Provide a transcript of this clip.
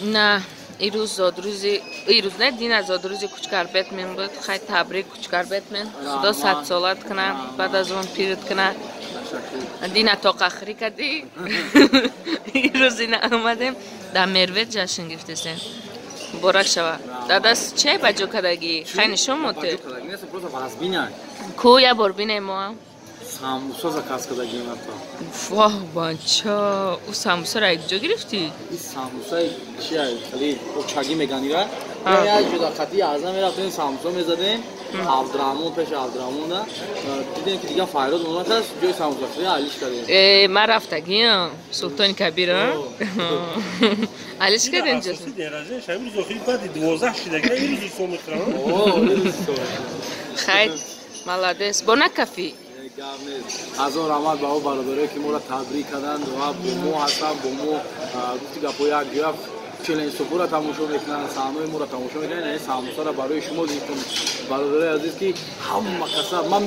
نه ایروز نه دین از زادروزی کوچکار بیت من بود خیلی تبریک کوچکار بیت من خدا 100 سالت کنه بعد از اون پیرت کنه دینا تا آخری کردی ایروز اینا آمدیم در مروت جشن گرفتیم بارک شوا داداست چه بجو کردگی خیلی شما تو کو یا بار بینیم ما ساموسا заказ кардагӣ нафта. واه банча او ساموسا را یک جا گرفتی؟ این ساموسا چیه؟ خیلی اوچاگی میگنیره. یا جدا خطی ازم میرفتیم ساموسا میزدیم. عبدالرحمن پیش عبدالرحمن دیدیم که دیگه فایده اون هست جای ساموسا خیلی علیش کردیم. من رفتگیم سلطان کبیر علیش کردیم جدا. درازه شبیه زخی بعد 12 شدگی ایروزی سومتران. خیلی مالادس بنا کافی. از اون رحمت به او برادرایی که ما را تبریک کردند و با ما هستن با ما گفتی گپویا گرفت چلنج سپور را تماشا میکنن صحنه ما را تماشا میکنن این ساموسا را برای شما دیدم برادرای عزیز که هم کسب من